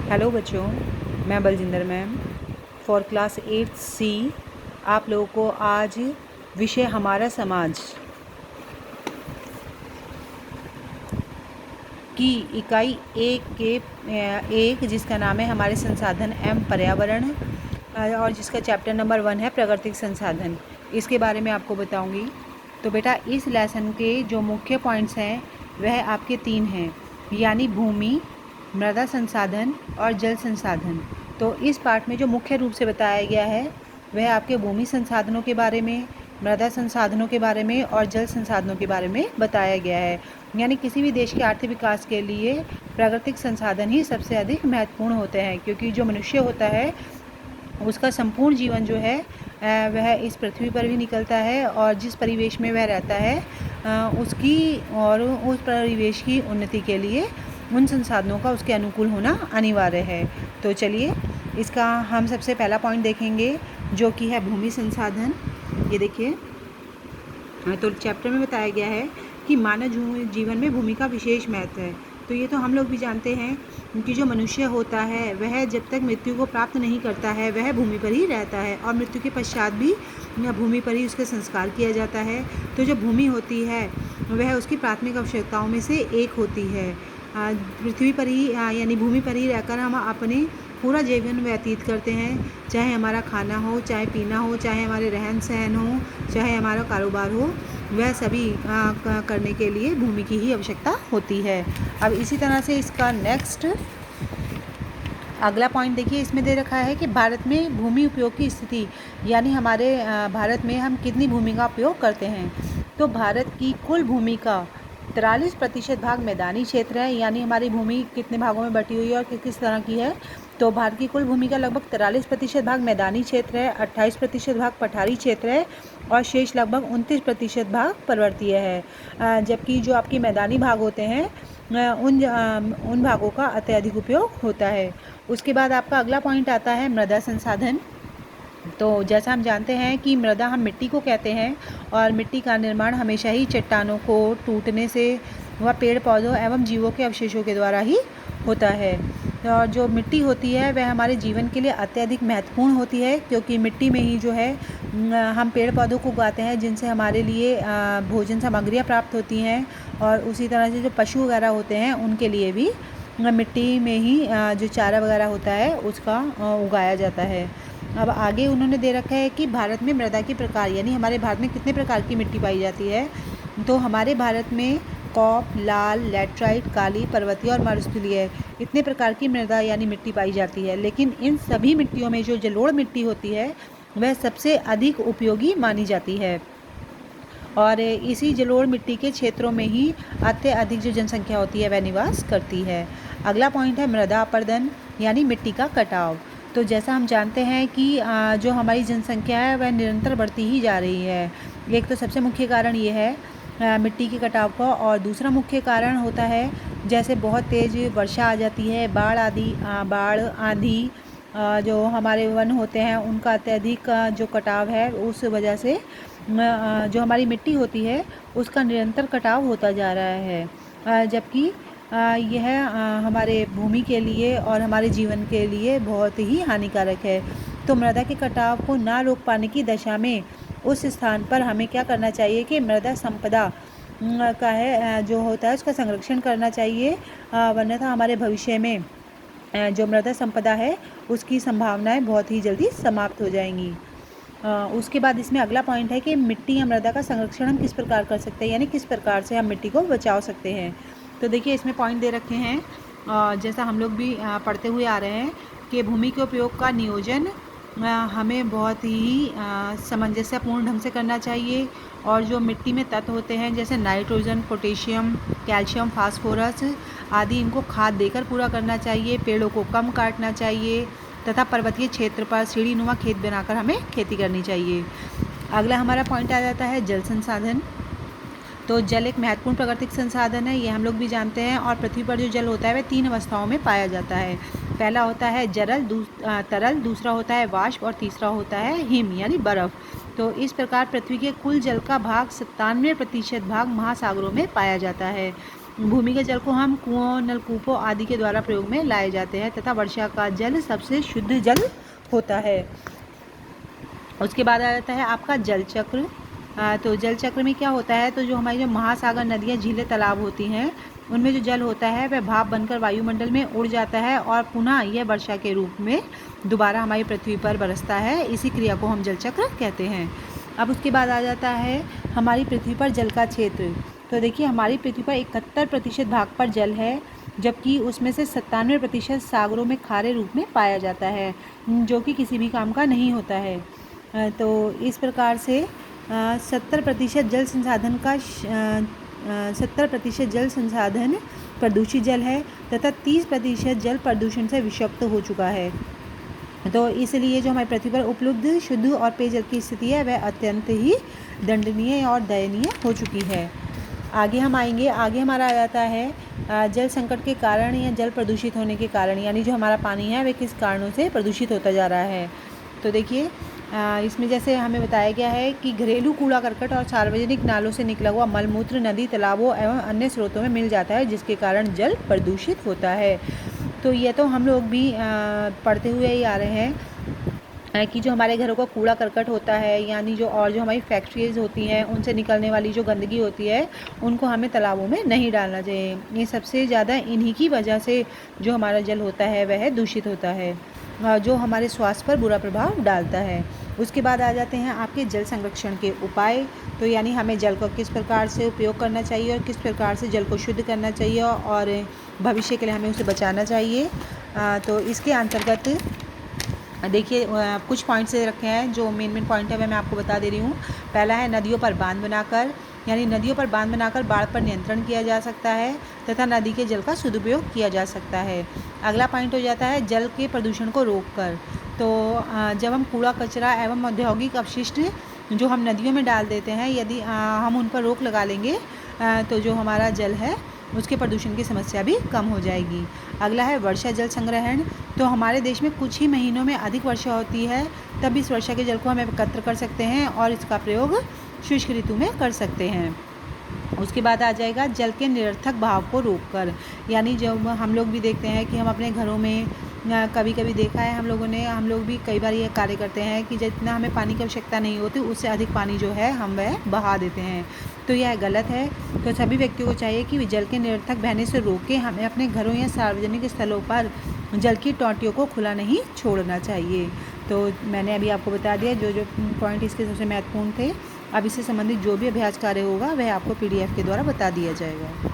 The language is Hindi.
हेलो बच्चों, मैं Baljinder ma'am for class 8C आप लोगों को आज विषय हमारा समाज की इकाई एक जिसका नाम है हमारे संसाधन एवं पर्यावरण और जिसका चैप्टर नंबर 1 है प्राकृतिक संसाधन, इसके बारे में आपको बताऊंगी। तो बेटा इस लेसन के जो मुख्य पॉइंट्स हैं वह आपके 3 हैं, यानी भूमि, मृदा संसाधन और जल संसाधन। तो इस पार्ट में जो मुख्य रूप से बताया गया है वह आपके भूमि संसाधनों के बारे में, मृदा संसाधनों के बारे में और जल संसाधनों के बारे में बताया गया है। यानी किसी भी देश के आर्थिक विकास के लिए प्राकृतिक संसाधन ही सबसे अधिक महत्वपूर्ण होते हैं, क्योंकि जो मनुष्य होता है उसका संपूर्ण जीवन जो है वह इस पृथ्वी पर भी निकलता है और जिस परिवेश में वह रहता है उसकी और उस परिवेश की उन्नति के लिए उन संसाधनों का उसके अनुकूल होना अनिवार्य है। तो चलिए इसका हम सबसे पहला पॉइंट देखेंगे जो कि है भूमि संसाधन। ये देखिए, तो चैप्टर में बताया गया है कि मानव जीवन में भूमि का विशेष महत्व है। तो ये तो हम लोग भी जानते हैं कि जो मनुष्य होता है वह जब तक मृत्यु को प्राप्त नहीं करता है वह भूमि पर ही रहता है और मृत्यु के पश्चात भी भूमि पर ही उसके संस्कार किया जाता है। तो जो भूमि होती है वह उसकी प्राथमिक आवश्यकताओं में से एक होती है। पृथ्वी पर ही यानी भूमि पर ही रहकर हम अपने पूरा जीवन व्यतीत करते हैं, चाहे हमारा खाना हो, चाहे पीना हो, चाहे हमारे रहन सहन हो, चाहे हमारा कारोबार हो, वह सभी करने के लिए भूमि की ही आवश्यकता होती है। अब इसी तरह से इसका नेक्स्ट अगला पॉइंट देखिए, इसमें दे रखा है कि भारत में भूमि उपयोग की स्थिति, यानी हमारे भारत में हम कितनी भूमि का उपयोग करते हैं। तो भारत की कुल भूमि का 43% भाग मैदानी क्षेत्र है, यानी हमारी भूमि कितने भागों में बटी हुई है और किस तरह की है। तो भारत की कुल भूमि का लगभग 43% भाग मैदानी क्षेत्र है, 28% भाग पठारी क्षेत्र है और शेष लगभग 29% भाग पर्वतीय है। जबकि जो आपकी मैदानी भाग होते हैं उन भागों का अत्यधिक उपयोग होता है। उसके बाद आपका अगला पॉइंट आता है मृदा संसाधन। तो जैसा हम जानते हैं कि मृदा हम मिट्टी को कहते हैं और मिट्टी का निर्माण हमेशा ही चट्टानों को टूटने से व पेड़ पौधों एवं जीवों के अवशेषों के द्वारा ही होता है। और जो मिट्टी होती है वह हमारे जीवन के लिए अत्यधिक महत्वपूर्ण होती है, क्योंकि मिट्टी में ही जो है हम पेड़ पौधों को उगाते हैं जिनसे हमारे लिए भोजन सामग्रियाँ प्राप्त होती हैं और उसी तरह से जो पशु वगैरह होते हैं उनके लिए भी मिट्टी में ही जो चारा वगैरह होता है उसका उगाया जाता है। अब आगे उन्होंने दे रखा है कि भारत में मृदा के प्रकार, यानी हमारे भारत में कितने प्रकार की मिट्टी पाई जाती है। तो हमारे भारत में कॉप, लाल, लैटराइट, काली, पर्वतीय और मरुस्थलीय इतने प्रकार की मृदा यानी मिट्टी पाई जाती है। लेकिन इन सभी मिट्टियों में जो जलोढ़ मिट्टी होती है वह सबसे अधिक उपयोगी मानी जाती है और इसी जलोढ़ मिट्टी के क्षेत्रों में ही अत्यधिक जो जनसंख्या होती है वह निवास करती है। अगला पॉइंट है मृदा अपरदन, यानी मिट्टी का कटाव। तो जैसा हम जानते हैं कि जो हमारी जनसंख्या है वह निरंतर बढ़ती ही जा रही है। एक तो सबसे मुख्य कारण ये है मिट्टी के कटाव का, और दूसरा मुख्य कारण होता है जैसे बहुत तेज़ वर्षा आ जाती है, बाढ़ आंधी, जो हमारे वन होते हैं उनका अत्यधिक जो कटाव है उस वजह से जो हमारी मिट्टी होती है उसका निरंतर कटाव होता जा रहा है, जबकि यह हमारे भूमि के लिए और हमारे जीवन के लिए बहुत ही हानिकारक है। तो मृदा के कटाव को ना रोक पाने की दशा में उस स्थान पर हमें क्या करना चाहिए कि मृदा संपदा का है जो होता है उसका संरक्षण करना चाहिए, वरना हमारे भविष्य में जो मृदा संपदा है उसकी संभावनाएं बहुत ही जल्दी समाप्त हो जाएंगी। उसके बाद इसमें अगला पॉइंट है कि मिट्टी या मृदा का संरक्षण हम किस प्रकार कर सकते हैं, यानी किस प्रकार से हम मिट्टी को बचा सकते हैं। तो देखिए इसमें पॉइंट दे रखे हैं जैसा हम लोग भी पढ़ते हुए आ रहे हैं कि भूमि के उपयोग का नियोजन हमें बहुत ही सामंजस्यपूर्ण ढंग से करना चाहिए और जो मिट्टी में तत्व होते हैं जैसे नाइट्रोजन, पोटेशियम, कैल्शियम, फास्फोरस आदि इनको खाद देकर पूरा करना चाहिए। पेड़ों को कम काटना चाहिए तथा पर्वतीय क्षेत्र पर सीढ़ीनुमा खेत बनाकर हमें खेती करनी चाहिए। अगला हमारा पॉइंट आ जाता है जल संसाधन। तो जल एक महत्वपूर्ण प्राकृतिक संसाधन है, ये हम लोग भी जानते हैं, और पृथ्वी पर जो जल होता है वह 3 अवस्थाओं में पाया जाता है। पहला होता है तरल, दूसरा होता है वाष्प और तीसरा होता है हिम यानी बर्फ़। तो इस प्रकार पृथ्वी के कुल जल का भाग 97% भाग महासागरों में पाया जाता है। भूमिगत जल को हम कुओं, नलकूपों आदि के द्वारा प्रयोग में लाए जाते हैं तथा वर्षा का जल सबसे शुद्ध जल होता है। उसके बाद आ जाता है आपका जल चक्र। तो जल चक्र में क्या होता है, तो जो हमारी जो महासागर, नदियाँ, झीलें, तालाब होती हैं, उनमें जो जल होता है वह भाप बनकर वायुमंडल में उड़ जाता है और पुनः यह वर्षा के रूप में दोबारा हमारी पृथ्वी पर बरसता है। इसी क्रिया को हम जल चक्र कहते हैं। अब उसके बाद आ जाता है हमारी पृथ्वी पर जल का क्षेत्र। तो देखिए, हमारी पृथ्वी पर 71% भाग पर जल है, जबकि उसमें से 97% सागरों में खारे रूप में पाया जाता है, जो कि किसी भी काम का नहीं होता है। तो इस प्रकार से 70% जल संसाधन का 70% जल संसाधन प्रदूषित जल है तथा 30% जल प्रदूषण से विषाक्त हो चुका है। तो इसलिए जो हमारी पृथ्वी पर उपलब्ध शुद्ध और पेयजल की स्थिति है वह अत्यंत ही दंडनीय और दयनीय हो चुकी है। आगे हम आएंगे, आगे हमारा आ जाता है जल संकट के कारण या जल प्रदूषित होने के कारण, यानी जो हमारा पानी है वह किस कारणों से प्रदूषित होता जा रहा है। तो देखिए, इसमें जैसे हमें बताया गया है कि घरेलू कूड़ा करकट और सार्वजनिक नालों से निकला हुआ मलमूत्र नदी, तालाबों एवं अन्य स्रोतों में मिल जाता है, जिसके कारण जल प्रदूषित होता है। तो ये तो हम लोग भी पढ़ते हुए ही आ रहे हैं कि जो हमारे घरों का कूड़ा करकट होता है, यानी जो हमारी फैक्ट्रीज होती हैं उनसे निकलने वाली जो गंदगी होती है उनको हमें तालाबों में नहीं डालना चाहिए। ये सबसे ज़्यादा इन्हीं की वजह से जो हमारा जल होता है वह दूषित होता है, जो हमारे स्वास्थ्य पर बुरा प्रभाव डालता है। उसके बाद आ जाते हैं आपके जल संरक्षण के उपाय। तो यानी हमें जल को किस प्रकार से उपयोग करना चाहिए और किस प्रकार से जल को शुद्ध करना चाहिए और भविष्य के लिए हमें उसे बचाना चाहिए। तो इसके अंतर्गत देखिए, कुछ पॉइंट्स रखे हैं, जो मेन पॉइंट है वह मैं आपको बता दे रही हूँ। पहला है नदियों पर बांध बनाकर, यानी नदियों पर बांध बनाकर बाढ़ पर नियंत्रण किया जा सकता है तथा नदी के जल का सदुपयोग किया जा सकता है। अगला पॉइंट हो जाता है जल के प्रदूषण को रोककर। तो जब हम कूड़ा कचरा एवं औद्योगिक अपशिष्ट जो हम नदियों में डाल देते हैं, यदि हम उन पर रोक लगा लेंगे तो जो हमारा जल है उसके प्रदूषण की समस्या भी कम हो जाएगी। अगला है वर्षा जल संग्रहण। तो हमारे देश में कुछ ही महीनों में अधिक वर्षा होती है, तब इस वर्षा के जल को हम एकत्र कर सकते हैं और इसका प्रयोग शुष्क ऋतु में कर सकते हैं। उसके बाद आ जाएगा जल के निरर्थक बहाव को रोककर, यानी जब हम लोग भी देखते हैं कि हम अपने घरों में कभी कभी देखा है हम लोग भी कई बार ये कार्य करते हैं कि जितना हमें पानी की आवश्यकता नहीं होती उससे अधिक पानी जो है हम वह बहा देते हैं। तो यह गलत है। तो सभी व्यक्तियों को चाहिए कि जल के निरर्थक बहने से रोक के हमें अपने घरों या सार्वजनिक स्थलों पर जल की टोंटियों को खुला नहीं छोड़ना चाहिए। तो मैंने अभी आपको बता दिया जो पॉइंट इसके सबसे महत्वपूर्ण थे। अब इससे संबंधित जो भी अभ्यास कार्य होगा वह आपको PDF के द्वारा बता दिया जाएगा।